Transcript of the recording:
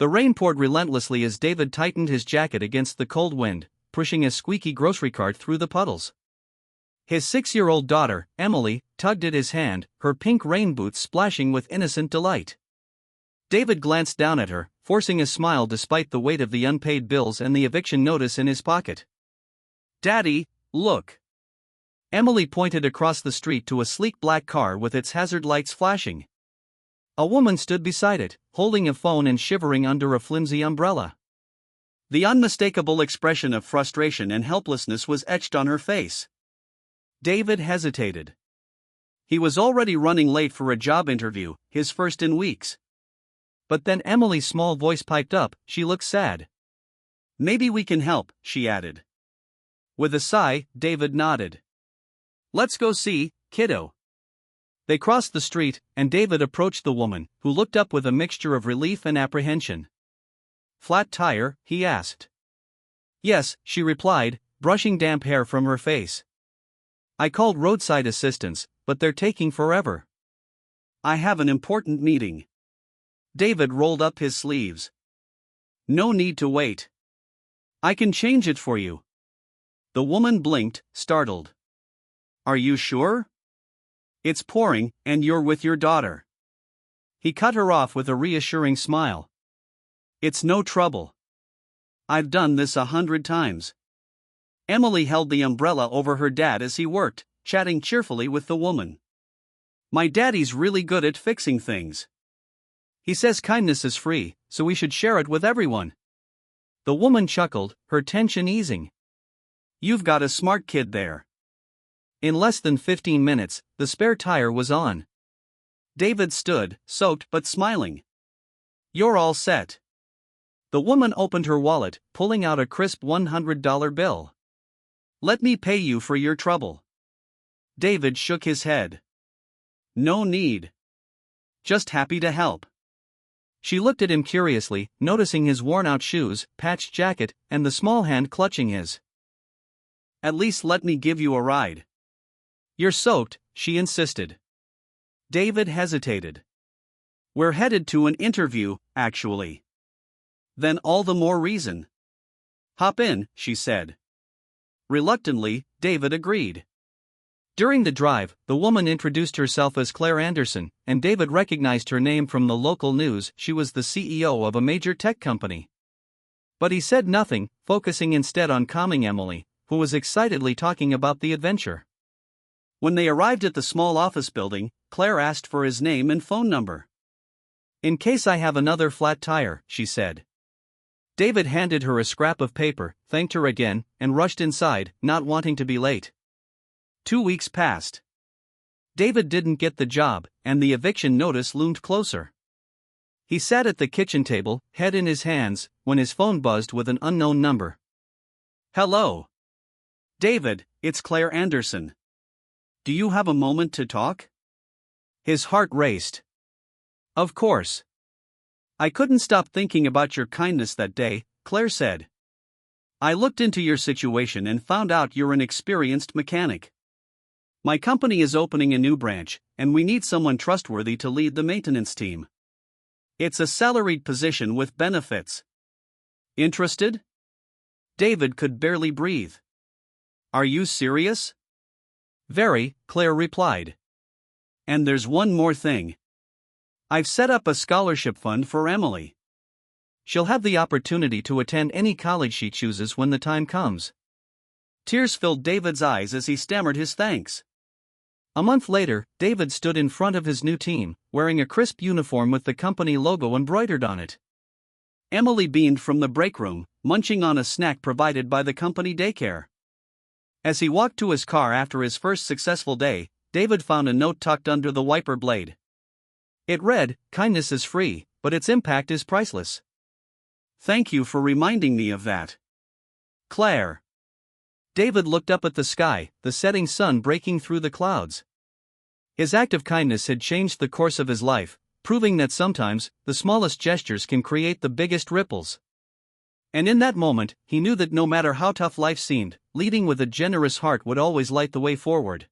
The rain poured relentlessly as David tightened his jacket against the cold wind, pushing a squeaky grocery cart through the puddles. His 6-year-old daughter, Emily, tugged at his hand, her pink rain boots splashing with innocent delight. David glanced down at her, forcing a smile despite the weight of the unpaid bills and the eviction notice in his pocket. "Daddy, look." Emily pointed across the street to a sleek black car with its hazard lights flashing. A woman stood beside it, holding a phone and shivering under a flimsy umbrella. The unmistakable expression of frustration and helplessness was etched on her face. David hesitated. He was already running late for a job interview, his first in weeks. But then Emily's small voice piped up. She looked sad. "Maybe we can help," she added. With a sigh, David nodded. "Let's go see, kiddo." They crossed the street, and David approached the woman, who looked up with a mixture of relief and apprehension. "Flat tire?" he asked. "Yes," she replied, brushing damp hair from her face. "I called roadside assistance, but they're taking forever. I have an important meeting." David rolled up his sleeves. "No need to wait. I can change it for you." The woman blinked, startled. "Are you sure? It's pouring, and you're with your daughter." He cut her off with a reassuring smile. "It's no trouble. I've done this 100 times." Emily held the umbrella over her dad as he worked, chatting cheerfully with the woman. "My daddy's really good at fixing things. He says kindness is free, so we should share it with everyone." The woman chuckled, her tension easing. "You've got a smart kid there." In less than 15 minutes, the spare tire was on. David stood, soaked but smiling. "You're all set." The woman opened her wallet, pulling out a crisp $100 bill. "Let me pay you for your trouble." David shook his head. "No need. Just happy to help." She looked at him curiously, noticing his worn-out shoes, patched jacket, and the small hand clutching his. "At least let me give you a ride." "You're soaked," she insisted. David hesitated. "We're headed to an interview, actually." "Then all the more reason." "Hop in," she said. Reluctantly, David agreed. During the drive, the woman introduced herself as Claire Anderson, and David recognized her name from the local news. She was the CEO of a major tech company. But he said nothing, focusing instead on calming Emily, who was excitedly talking about the adventure. When they arrived at the small office building, Claire asked for his name and phone number. "In case I have another flat tire," she said. David handed her a scrap of paper, thanked her again, and rushed inside, not wanting to be late. 2 weeks passed. David didn't get the job, and the eviction notice loomed closer. He sat at the kitchen table, head in his hands, when his phone buzzed with an unknown number. "Hello. David, it's Claire Anderson. Do you have a moment to talk?" His heart raced. "Of course. I couldn't stop thinking about your kindness that day," Claire said. "I looked into your situation and found out you're an experienced mechanic. My company is opening a new branch, and we need someone trustworthy to lead the maintenance team. It's a salaried position with benefits. Interested?" David could barely breathe. "Are you serious?" "Very," Claire replied. "And there's one more thing. I've set up a scholarship fund for Emily. She'll have the opportunity to attend any college she chooses when the time comes." Tears filled David's eyes as he stammered his thanks. A month later, David stood in front of his new team, wearing a crisp uniform with the company logo embroidered on it. Emily beamed from the break room, munching on a snack provided by the company daycare. As he walked to his car after his first successful day, David found a note tucked under the wiper blade. It read, "Kindness is free, but its impact is priceless. Thank you for reminding me of that, Claire." David looked up at the sky, the setting sun breaking through the clouds. His act of kindness had changed the course of his life, proving that sometimes, the smallest gestures can create the biggest ripples. And in that moment, he knew that no matter how tough life seemed, leading with a generous heart would always light the way forward.